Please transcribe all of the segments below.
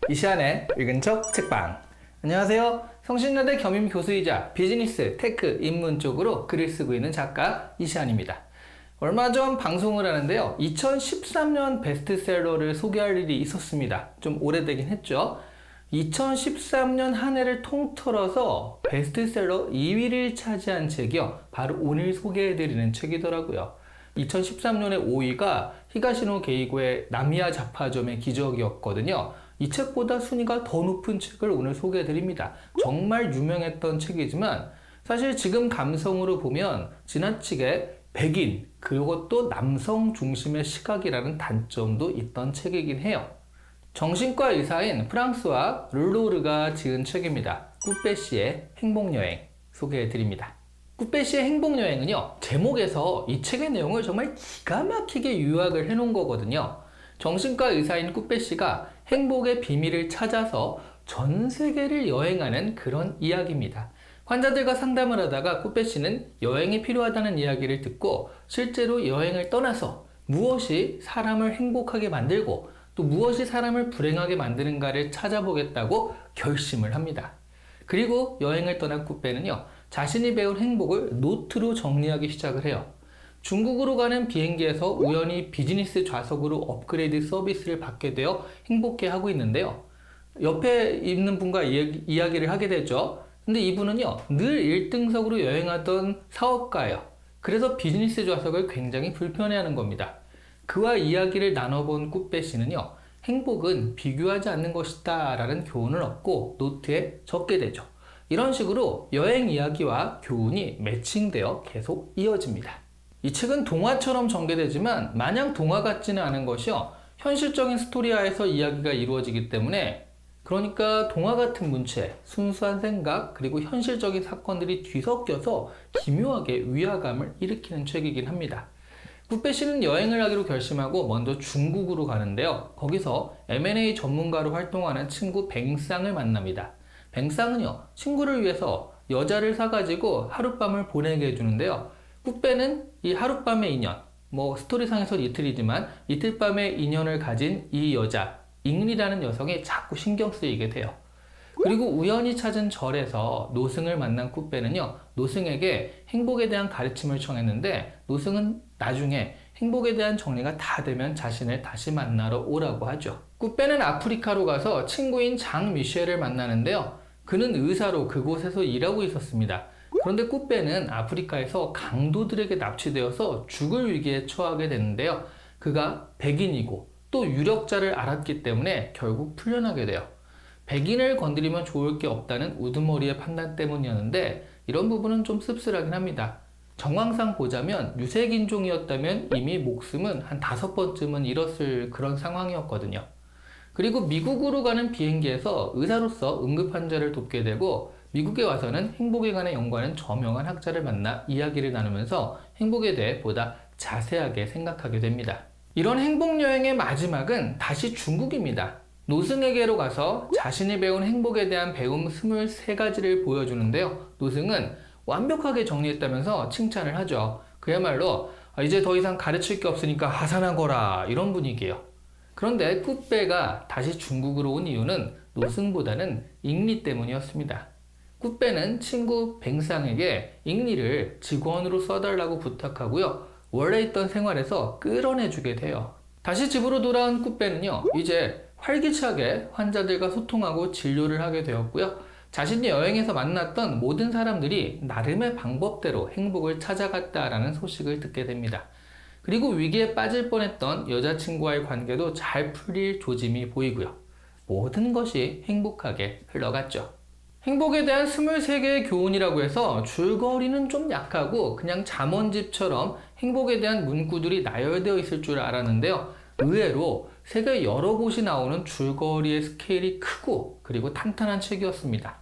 이시안의 읽은 척 책방. 안녕하세요. 성신여대 겸임 교수이자 비즈니스, 테크, 인문 쪽으로 글을 쓰고 있는 작가 이시안입니다. 얼마 전 방송을 하는데요. 2013년 베스트셀러를 소개할 일이 있었습니다. 좀 오래되긴 했죠. 2013년 한 해를 통틀어서 베스트셀러 2위를 차지한 책이요. 바로 오늘 소개해드리는 책이더라고요. 2013년에 5위가 히가시노 게이고의 나미야 잡화점의 기적이었거든요. 이 책보다 순위가 더 높은 책을 오늘 소개해드립니다. 정말 유명했던 책이지만 사실 지금 감성으로 보면 지나치게 백인, 그것도 남성 중심의 시각이라는 단점도 있던 책이긴 해요. 정신과 의사인 프랑스와 르로르가 지은 책입니다. 꾸빼시의 행복여행 소개해드립니다. 꾸빼시의 행복여행은요, 제목에서 이 책의 내용을 정말 기가 막히게 요약을 해놓은 거거든요. 정신과 의사인 꾸빼시가 행복의 비밀을 찾아서 전 세계를 여행하는 그런 이야기입니다. 환자들과 상담을 하다가 꾸빼시는 여행이 필요하다는 이야기를 듣고 실제로 여행을 떠나서 무엇이 사람을 행복하게 만들고 또 무엇이 사람을 불행하게 만드는가를 찾아보겠다고 결심을 합니다. 그리고 여행을 떠난 꾸빼는요, 자신이 배운 행복을 노트로 정리하기 시작을 해요. 중국으로 가는 비행기에서 우연히 비즈니스 좌석으로 업그레이드 서비스를 받게 되어 행복해하고 있는데요. 옆에 있는 분과 이야기를 하게 되죠. 근데 이분은요, 늘 1등석으로 여행하던 사업가예요. 그래서 비즈니스 좌석을 굉장히 불편해하는 겁니다. 그와 이야기를 나눠본 꾸빼시는요, 행복은 비교하지 않는 것이다 라는 교훈을 얻고 노트에 적게 되죠. 이런 식으로 여행 이야기와 교훈이 매칭되어 계속 이어집니다. 이 책은 동화처럼 전개되지만 마냥 동화 같지는 않은 것이요, 현실적인 스토리화에서 이야기가 이루어지기 때문에, 그러니까 동화 같은 문체, 순수한 생각, 그리고 현실적인 사건들이 뒤섞여서 기묘하게 위화감을 일으키는 책이긴 합니다. 꾸빼시는 여행을 하기로 결심하고 먼저 중국으로 가는데요. 거기서 M&A 전문가로 활동하는 친구 뱅쌍을 만납니다. 뱅쌍은요, 친구를 위해서 여자를 사가지고 하룻밤을 보내게 해주는데요. 꾸빼는 이 하룻밤의 인연, 스토리상에서는 이틀이지만 이틀밤의 인연을 가진 이 여자, 잉리라는 여성이 자꾸 신경 쓰이게 돼요. 그리고 우연히 찾은 절에서 노승을 만난 꾸빼는요, 노승에게 행복에 대한 가르침을 청했는데 노승은 나중에 행복에 대한 정리가 다 되면 자신을 다시 만나러 오라고 하죠. 꾸빼는 아프리카로 가서 친구인 장 미셸을 만나는데요. 그는 의사로 그곳에서 일하고 있었습니다. 그런데 꾸빼는 아프리카에서 강도들에게 납치되어서 죽을 위기에 처하게 되는데요. 그가 백인이고 또 유력자를 알았기 때문에 결국 풀려나게 돼요. 백인을 건드리면 좋을 게 없다는 우두머리의 판단 때문이었는데 이런 부분은 좀 씁쓸하긴 합니다. 정황상 보자면 유색인종이었다면 이미 목숨은 한 5번쯤은 잃었을 그런 상황이었거든요. 그리고 미국으로 가는 비행기에서 의사로서 응급환자를 돕게 되고 미국에 와서는 행복에 관한 연구하는 저명한 학자를 만나 이야기를 나누면서 행복에 대해 보다 자세하게 생각하게 됩니다. 이런 행복여행의 마지막은 다시 중국입니다. 노승에게로 가서 자신이 배운 행복에 대한 배움 23가지를 보여주는데요. 노승은 완벽하게 정리했다면서 칭찬을 하죠. 그야말로 이제 더 이상 가르칠 게 없으니까 하산하거라, 이런 분위기예요. 그런데 꾸빼가 다시 중국으로 온 이유는 노승보다는 잉리 때문이었습니다. 꾸빼는 친구 뱅쌍에게 잉리를 직원으로 써달라고 부탁하고요, 원래 있던 생활에서 끌어내주게 돼요. 다시 집으로 돌아온 꾸빼는요, 이제 활기차게 환자들과 소통하고 진료를 하게 되었고요, 자신이 여행에서 만났던 모든 사람들이 나름의 방법대로 행복을 찾아갔다라는 소식을 듣게 됩니다. 그리고 위기에 빠질 뻔했던 여자친구와의 관계도 잘 풀릴 조짐이 보이고요, 모든 것이 행복하게 흘러갔죠. 행복에 대한 23개의 교훈이라고 해서 줄거리는 좀 약하고 그냥 잠언집처럼 행복에 대한 문구들이 나열되어 있을 줄 알았는데요. 의외로 세계 여러 곳이 나오는 줄거리의 스케일이 크고 그리고 탄탄한 책이었습니다.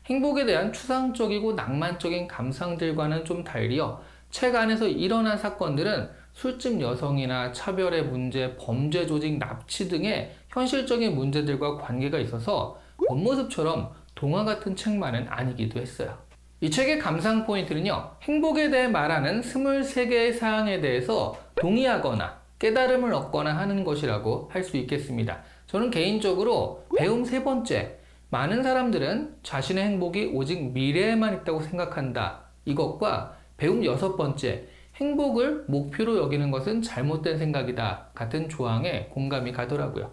행복에 대한 추상적이고 낭만적인 감상들과는 좀 달리요, 책 안에서 일어난 사건들은 술집 여성이나 차별의 문제, 범죄 조직, 납치 등의 현실적인 문제들과 관계가 있어서 겉모습처럼 동화 같은 책만은 아니기도 했어요. 이 책의 감상 포인트는요, 행복에 대해 말하는 23개의 사항에 대해서 동의하거나 깨달음을 얻거나 하는 것이라고 할 수 있겠습니다. 저는 개인적으로 배움 세 번째, 많은 사람들은 자신의 행복이 오직 미래에만 있다고 생각한다. 이것과 배움 여섯 번째, 행복을 목표로 여기는 것은 잘못된 생각이다. 같은 조항에 공감이 가더라고요.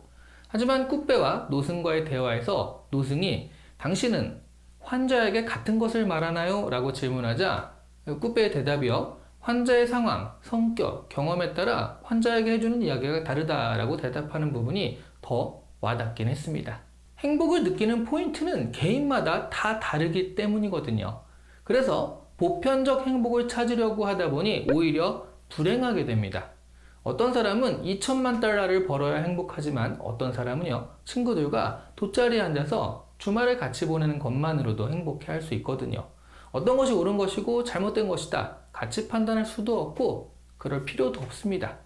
하지만 꾸빼와 노승과의 대화에서 노승이 당신은 환자에게 같은 것을 말하나요? 라고 질문하자 꾸빼의 대답이요. 환자의 상황, 성격, 경험에 따라 환자에게 해주는 이야기가 다르다라고 대답하는 부분이 더 와닿긴 했습니다. 행복을 느끼는 포인트는 개인마다 다 다르기 때문이거든요. 그래서 보편적 행복을 찾으려고 하다 보니 오히려 불행하게 됩니다. 어떤 사람은 2천만 달러를 벌어야 행복하지만 어떤 사람은요, 친구들과 돗자리에 앉아서 주말을 같이 보내는 것만으로도 행복해 할 수 있거든요. 어떤 것이 옳은 것이고 잘못된 것이다 같이 판단할 수도 없고 그럴 필요도 없습니다.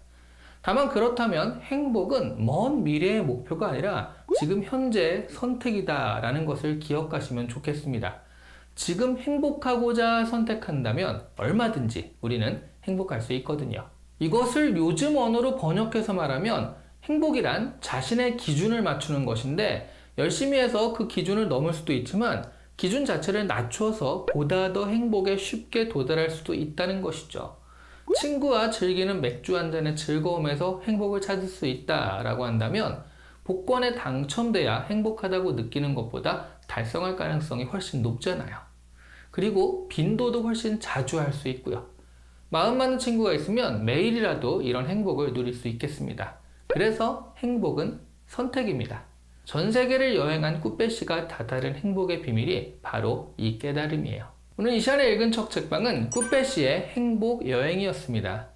다만 그렇다면 행복은 먼 미래의 목표가 아니라 지금 현재의 선택이다 라는 것을 기억하시면 좋겠습니다. 지금 행복하고자 선택한다면 얼마든지 우리는 행복할 수 있거든요. 이것을 요즘 언어로 번역해서 말하면 행복이란 자신의 기준을 맞추는 것인데 열심히 해서 그 기준을 넘을 수도 있지만 기준 자체를 낮춰서 보다 더 행복에 쉽게 도달할 수도 있다는 것이죠. 친구와 즐기는 맥주 한 잔의 즐거움에서 행복을 찾을 수 있다라고 한다면 복권에 당첨돼야 행복하다고 느끼는 것보다 달성할 가능성이 훨씬 높잖아요. 그리고 빈도도 훨씬 자주 할 수 있고요. 마음 맞는 친구가 있으면 매일이라도 이런 행복을 누릴 수 있겠습니다. 그래서 행복은 선택입니다. 전 세계를 여행한 꾸빼 씨가 다다른 행복의 비밀이 바로 이 깨달음이에요. 오늘 이 시간에 읽은 척 책방은 꾸빼 씨의 행복 여행이었습니다.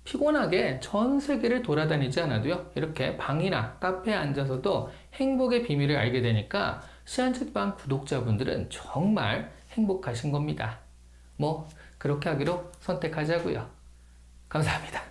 피곤하게 전 세계를 돌아다니지 않아도요, 이렇게 방이나 카페에 앉아서도 행복의 비밀을 알게 되니까 시안책방 구독자분들은 정말 행복하신 겁니다. 그렇게 하기로 선택하자고요. 감사합니다.